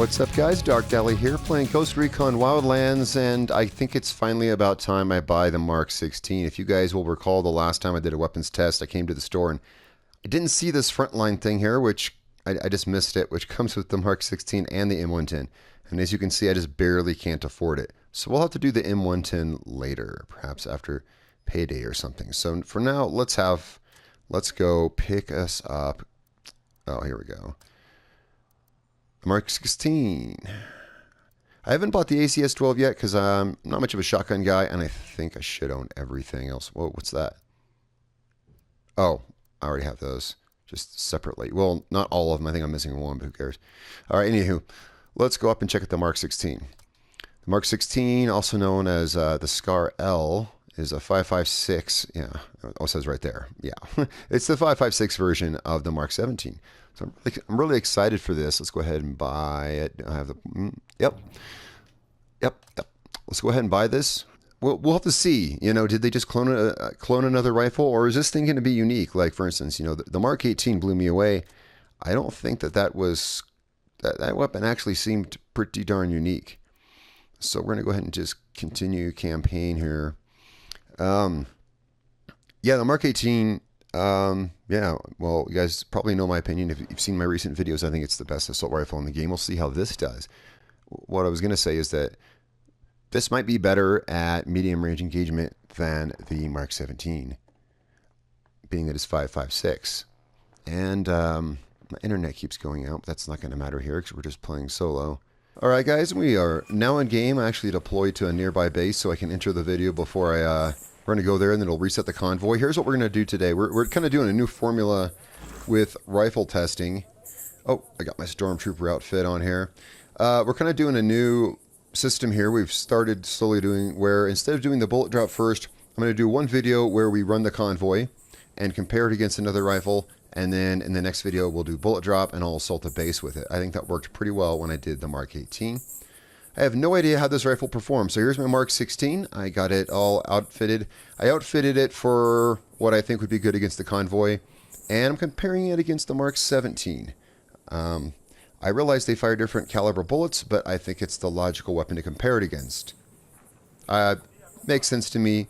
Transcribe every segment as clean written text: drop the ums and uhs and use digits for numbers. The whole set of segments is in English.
What's up guys, Darkdally here playing Ghost Recon Wildlands, and I think it's finally about time I buy the Mark 16. If you guys will recall, the last time I did a weapons test, I came to the store and I didn't see this frontline thing here, which I just missed it, which comes with the Mark 16 and the M110. And as you can see, I just barely can't afford it. So we'll have to do the M110 later, perhaps after payday or something. So for now, let's go pick us up. Oh, here we go. Mark 16. I haven't bought the ACS-12 yet because I'm not much of a shotgun guy, and I think I should own everything else. Whoa, what's that? Oh, I already have those, just separately. Well, not all of them. I think I'm missing one, but who cares? All right, anywho, let's go up and check out the Mark 16. The Mark 16, also known as the Scar L, is a 5.56. Yeah, it says right there. Yeah, it's the 5.56 version of the Mark 17. So I'm really excited for this. Let's go ahead and buy it. I have the yep. Let's go ahead and buy this. We'll have to see. You know, did they just clone another rifle, or is this thing going to be unique? Like for instance, you know, the Mark 18 blew me away. I don't think that weapon actually seemed pretty darn unique. So we're going to go ahead and just continue campaign here. Yeah, the Mark 18. Yeah, well, you guys probably know my opinion. If you've seen my recent videos, I think it's the best assault rifle in the game. We'll see how this does. What I was going to say is that this might be better at medium range engagement than the Mark 17, being that it's 5.56. And my internet keeps going out, but that's not going to matter here because we're just playing solo. Alright guys, we are now in game. I actually deployed to a nearby base so I can enter the video before we're going to go there, and then it'll reset the convoy. Here's what we're going to do today. We're kind of doing a new formula with rifle testing. Oh, I got my Stormtrooper outfit on here. We're kind of doing a new system here. We've started slowly doing where instead of doing the bullet drop first, I'm going to do one video where we run the convoy and compare it against another rifle, and then in the next video we'll do bullet drop and I'll assault the base with it. I think that worked pretty well when I did the Mark 18. I have no idea how this rifle performs. So here's my Mark 16. I got it all outfitted. I outfitted it for what I think would be good against the convoy. And I'm comparing it against the Mark 17. I realize they fire different caliber bullets, but I think it's the logical weapon to compare it against. Makes sense to me.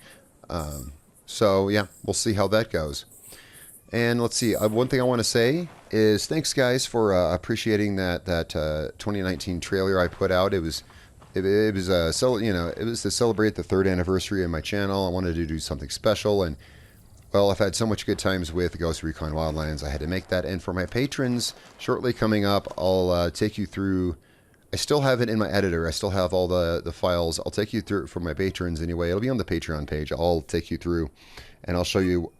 So yeah, we'll see how that goes. And let's see, one thing I want to say is thanks guys for appreciating that 2019 trailer I put out. It was to celebrate the 3rd anniversary of my channel. I wanted to do something special, and well, I've had so much good times with Ghost Recon Wildlands. I had to make that. And for my patrons, shortly coming up, I'll take you through. I still have it in my editor. I still have all the files. I'll take you through for my patrons anyway. It'll be on the Patreon page. I'll take you through, and I'll show you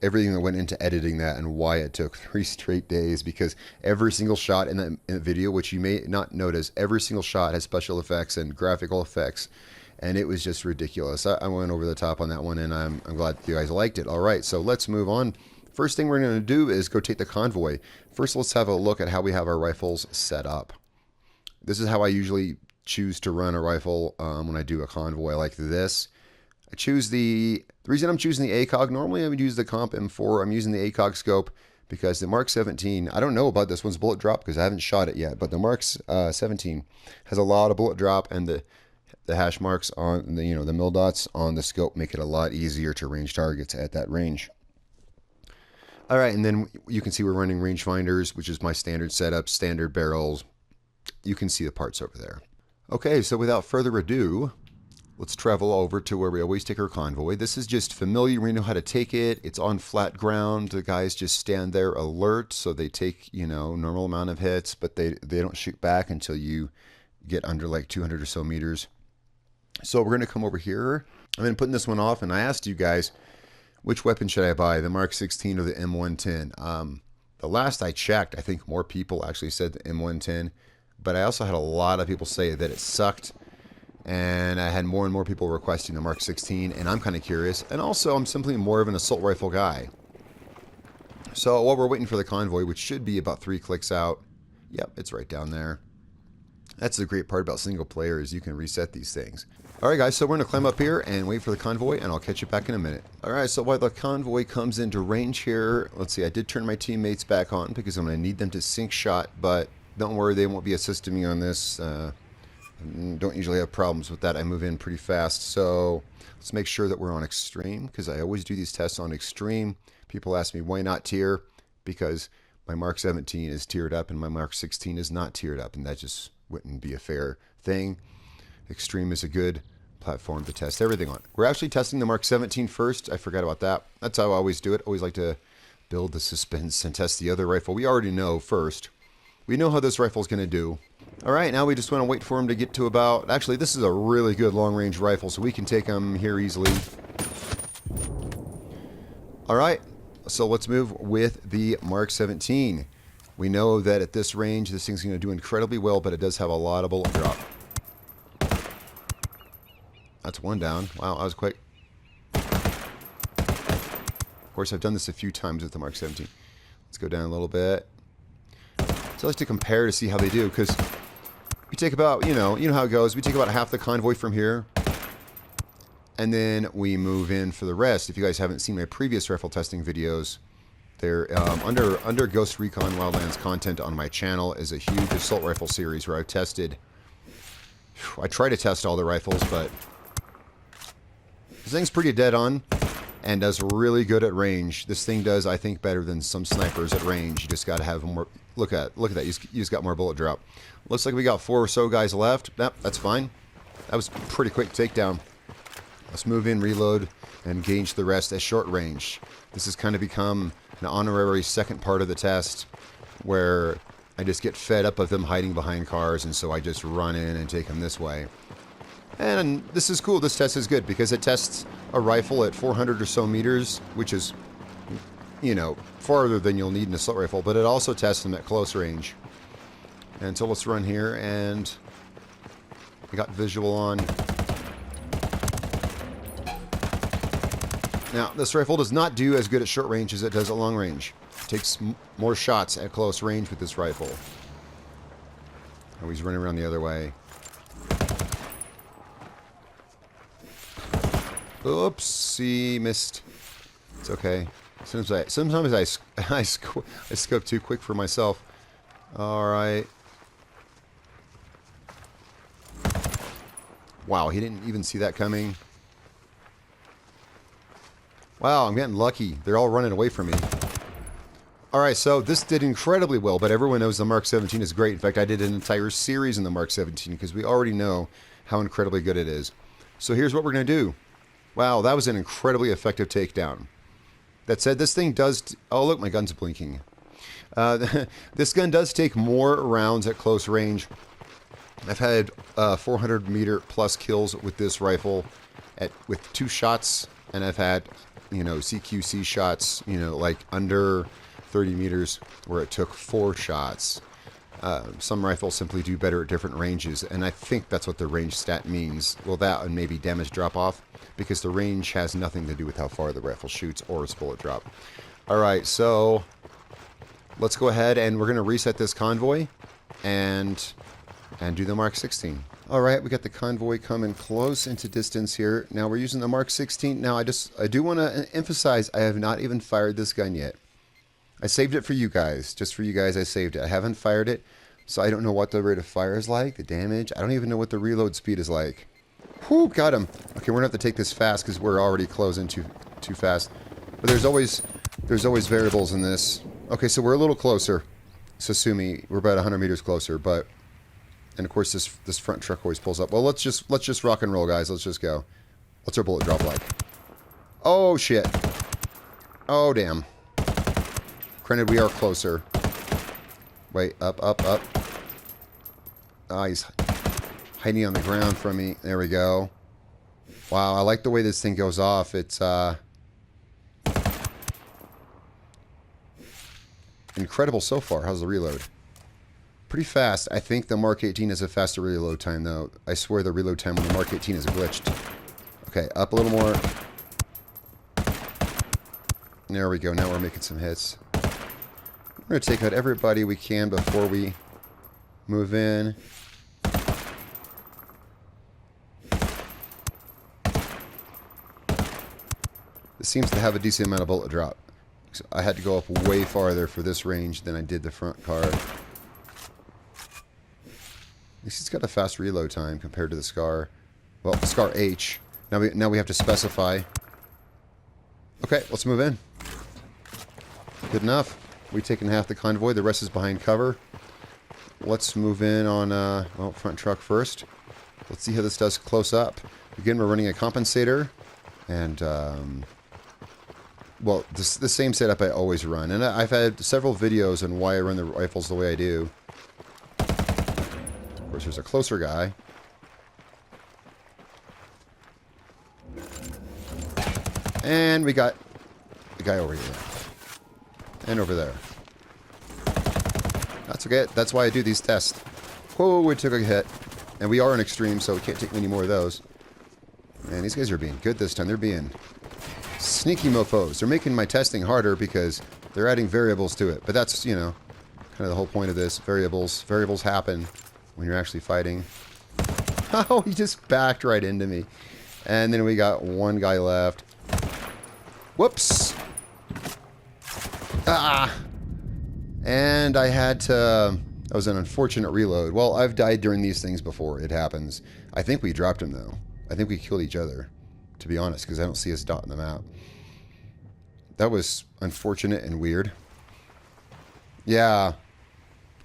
everything that went into editing that and why it took 3 straight days, because every single shot in that video, which you may not notice, every single shot has special effects and graphical effects, and it was just ridiculous. I went over the top on that one, and I'm glad you guys liked it. All right, so let's move on. First thing we're going to do is go take the convoy. First, let's have a look at how we have our rifles set up. This is how I usually choose to run a rifle when I do a convoy like this. I choose the reason I'm choosing the ACOG. Normally I would use the Comp M4. I'm using the ACOG scope because the Mark 17, I don't know about this one's bullet drop because I haven't shot it yet, but the Mark 17 has a lot of bullet drop, and the hash marks on the mil dots on the scope make it a lot easier to range targets at that range. All right, and then you can see we're running rangefinders, which is my standard setup, standard barrels. You can see the parts over there. Okay, so without further ado, let's travel over to where we always take our convoy. This is just familiar. We know how to take it. It's on flat ground. The guys just stand there alert, so they take, normal amount of hits, but they don't shoot back until you get under like 200 or so meters. So we're going to come over here. I've been putting this one off, and I asked you guys, which weapon should I buy, the Mark 16 or the M110? The last I checked, I think more people actually said the M110, but I also had a lot of people say that it sucked. And I had more and more people requesting the Mark 16, and I'm kind of curious. And also, I'm simply more of an assault rifle guy. So while we're waiting for the convoy, which should be about 3 clicks out, yep, it's right down there. That's the great part about single player, is you can reset these things. Alright guys, so we're going to climb up here and wait for the convoy, and I'll catch you back in a minute. Alright, so while the convoy comes into range here, let's see, I did turn my teammates back on because I'm going to need them to sync shot, but Don't worry, they won't be assisting me on this. Don't usually have problems with that. I move in pretty fast. So let's make sure that we're on extreme, because I always do these tests on extreme. People ask me, why not tier? Because my Mark 17 is tiered up and my Mark 16 is not tiered up, and that just wouldn't be a fair thing. Extreme is a good platform to test everything on. We're actually testing the Mark 17 first. I forgot about that. That's how I always do it. Always like to build the suspense and test the other rifle. We already know first. We know how this rifle is going to do. All right, now we just want to wait for him to get to about... Actually, this is a really good long-range rifle, so we can take him here easily. All right, so let's move with the Mark 17. We know that at this range, this thing's going to do incredibly well, but it does have a lot of bullet drop. That's one down. Wow, that was quick. Of course, I've done this a few times with the Mark 17. Let's go down a little bit. So I like to compare to see how they do, because we take about, you know how it goes. We take about half the convoy from here, and then we move in for the rest. If you guys haven't seen my previous rifle testing videos, they're under Ghost Recon Wildlands content on my channel is a huge assault rifle series where I've tested. I try to test all the rifles, but this thing's pretty dead on and does really good at range. This thing does, I think, better than some snipers at range. You just got to have more. Look at that. You just got more bullet drop. Looks like we got 4 or so guys left. Yep, that's fine. That was a pretty quick takedown. Let's move in, reload, and engage the rest at short range. This has kind of become an honorary second part of the test where I just get fed up of them hiding behind cars, and so I just run in and take them this way. And this is cool. This test is good because it tests a rifle at 400 or so meters, which is, you know, farther than you'll need an assault rifle, but it also tests them at close range. And so let's run here, and we got visual on. Now, this rifle does not do as good at short range as it does at long range. It takes more shots at close range with this rifle. Oh, he's running around the other way. Oopsie, missed. It's okay. Sometimes I scope too quick for myself. All right. Wow, he didn't even see that coming. Wow, I'm getting lucky. They're all running away from me. All right, so this did incredibly well, but everyone knows the Mark 17 is great. In fact, I did an entire series in the Mark 17 because we already know how incredibly good it is. So here's what we're going to do. Wow, that was an incredibly effective takedown. That said, this thing does... Oh, look, my gun's blinking. This gun does take more rounds at close range. I've had 400 meter plus kills with this rifle with 2 shots, and I've had, you know, CQC shots, you know, like under 30 meters where it took 4 shots. Some rifles simply do better at different ranges, and I think that's what the range stat means. Well, that and maybe damage drop off, because the range has nothing to do with how far the rifle shoots or its bullet drop. All right, so let's go ahead and we're going to reset this convoy and do the Mark 16. All right, we got the convoy coming close into distance here. Now we're using the Mark 16. Now I do want to emphasize I have not even fired this gun yet. I saved it for you guys. Just for you guys, I saved it. I haven't fired it, so I don't know what the rate of fire is like, the damage. I don't even know what the reload speed is like. Whew, got him. Okay, we're going to have to take this fast because we're already closing too fast. But there's always variables in this. Okay, so we're a little closer. Sasumi, we're about 100 meters closer, but... And of course, this front truck always pulls up. Well, let's just rock and roll, guys. Let's just go. What's our bullet drop like? Oh, shit. Oh, damn. Granted, we are closer. Wait, up. Ah, he's hiding on the ground from me. There we go. Wow, I like the way this thing goes off. It's incredible so far. How's the reload? Pretty fast. I think the Mark 18 has a faster reload time, though. I swear the reload time on the Mark 18 is glitched. Okay, up a little more. There we go. Now we're making some hits. We're going to take out everybody we can before we move in. This seems to have a decent amount of bullet drop. So I had to go up way farther for this range than I did the front car. least it's got a fast reload time compared to the Scar. Well, the Scar H. Now we have to specify. Okay, let's move in. Good enough. We've taken half the convoy. The rest is behind cover. Let's move in on well, front truck first. Let's see how this does close up. Again, we're running a compensator. And, well, the same setup I always run. And I've had several videos on why I run the rifles the way I do. Of course, there's a closer guy. And we got the guy over here. And over there. That's okay. That's why I do these tests. Whoa, we took a hit. And we are an extreme, so we can't take many more of those. Man, these guys are being good this time. They're being sneaky mofos. They're making my testing harder because they're adding variables to it. But that's, you know, kind of the whole point of this. Variables. Variables happen when you're actually fighting. Oh, he just backed right into me. And then we got one guy left. Whoops. Ah! And I had to... That was an unfortunate reload. Well, I've died during these things before. It happens. I think we dropped him, though. I think we killed each other, to be honest, because I don't see his dot in the map. That was unfortunate and weird. Yeah.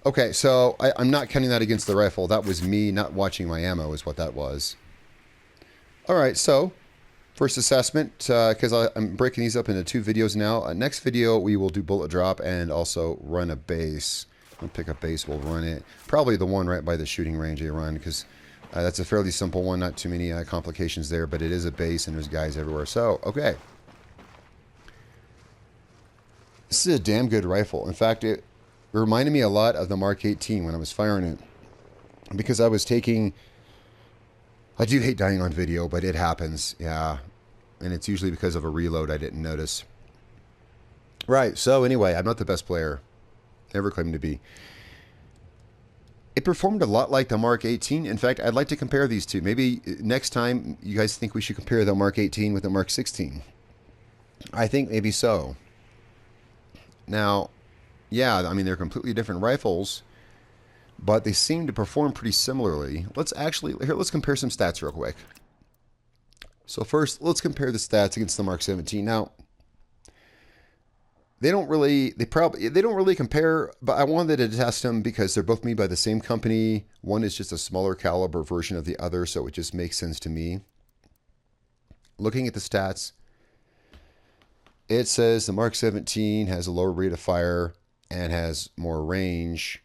Okay, so I'm not counting that against the rifle. That was me not watching my ammo is what that was. Alright, so... First assessment, because I'm breaking these up into 2 videos now. Next video, we will do bullet drop and also run a base. We'll pick a base, we'll run it. Probably the one right by the shooting range they run, because that's a fairly simple one. Not too many complications there, but it is a base and there's guys everywhere. So, okay. This is a damn good rifle. In fact, it reminded me a lot of the Mark 18 when I was firing it. Because I was taking... I do hate dying on video, but it happens. Yeah. And it's usually because of a reload I didn't notice. Right, so anyway, I'm not the best player. Never claimed to be. It performed a lot like the Mark 18. In fact, I'd like to compare these two. Maybe next time you guys think we should compare the Mark 18 with the Mark 16. I think maybe so. Now, yeah, I mean, they're completely different rifles, but they seem to perform pretty similarly. Let's compare some stats real quick. So first, let's compare the stats against the Mark 17. Now, they don't really compare, but I wanted to test them because they're both made by the same company. One is just a smaller caliber version of the other, so it just makes sense to me. Looking at the stats, it says the Mark 17 has a lower rate of fire and has more range.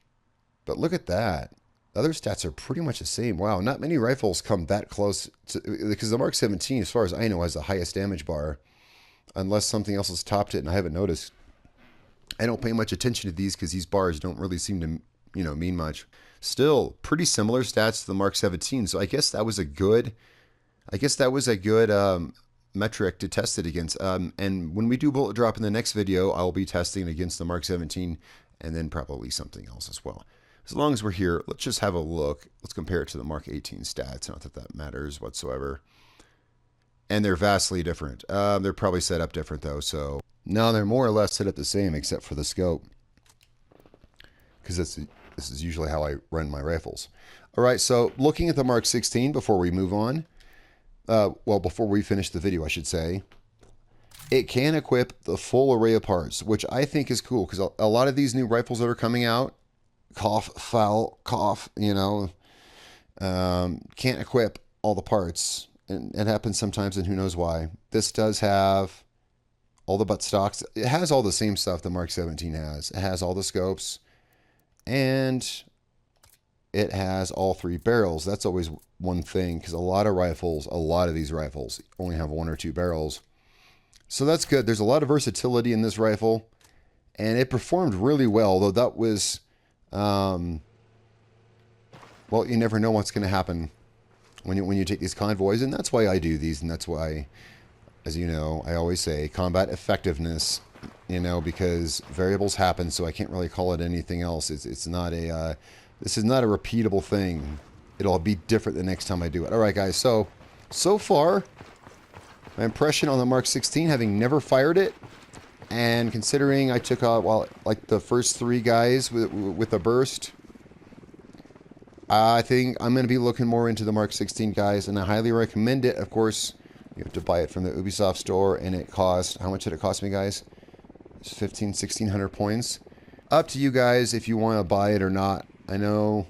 But look at that. The other stats are pretty much the same. Wow, not many rifles come that close to, because the Mark 17, as far as I know, has the highest damage bar. Unless something else has topped it and I haven't noticed. I don't pay much attention to these because these bars don't really seem to, you know, mean much. Still, pretty similar stats to the Mark 17. So I guess that was a good, metric to test it against. And when we do bullet drop in the next video, I'll be testing against the Mark 17 and then probably something else as well. As long as we're here, let's just have a look. Let's compare it to the Mark 18 stats. Not that that matters whatsoever. And they're vastly different. They're probably set up different, though. So no, they're more or less set up the same, except for the scope. Because this is usually how I run my rifles. All right, so looking at the Mark 16 before we move on. Well, before we finish the video, I should say. It can equip the full array of parts, which I think is cool. Because a lot of these new rifles that are coming out, cough, foul, cough, you know, can't equip all the parts. And it happens sometimes, and who knows why. This does have all the butt stocks. It has all the same stuff the Mark 17 has. It has all the scopes, and it has all 3 barrels. That's always one thing, because a lot of these rifles only have 1 or 2 barrels. So that's good. There's a lot of versatility in this rifle, and it performed really well, though that was, well, you never know what's going to happen when you take these convoys, and that's why I do these, and that's why, as you know, I always say combat effectiveness, you know, because variables happen, so I can't really call it anything else. It's not a, this is not a repeatable thing. It'll be different the next time I do it. All right, guys, so far, my impression on the Mark 16, having never fired it, and considering I took out, well, like the first 3 guys with a burst, I think I'm going to be looking more into the Mark 16, guys, and I highly recommend it. Of course, you have to buy it from the Ubisoft store, and it cost, how much did it cost me, guys? It's 1,600 points. Up to you guys if you want to buy it or not. I know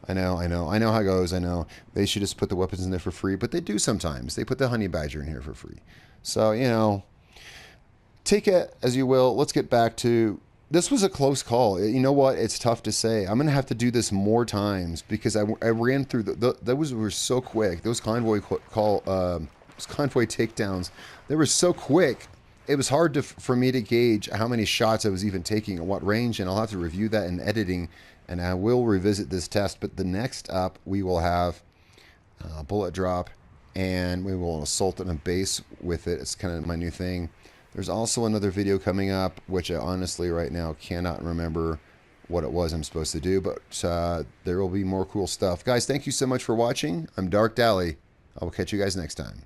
how it goes. I know they should just put the weapons in there for free, but they do sometimes. They put the honey badger in here for free. So, you know, take it as you will. Let's get back to, this was a close call. You know what? It's tough to say. I'm going to have to do this more times because I ran through those were so quick. Those convoy those convoy takedowns, they were so quick. It was hard for me to gauge how many shots I was even taking and what range, and I'll have to review that in editing, and I will revisit this test. But the next up, we will have bullet drop, and we will assault on a base with it. It's kind of my new thing. There's also another video coming up, which I honestly right now cannot remember what it was I'm supposed to do, but there will be more cool stuff. Guys, thank you so much for watching. I'm Darkdally. I will catch you guys next time.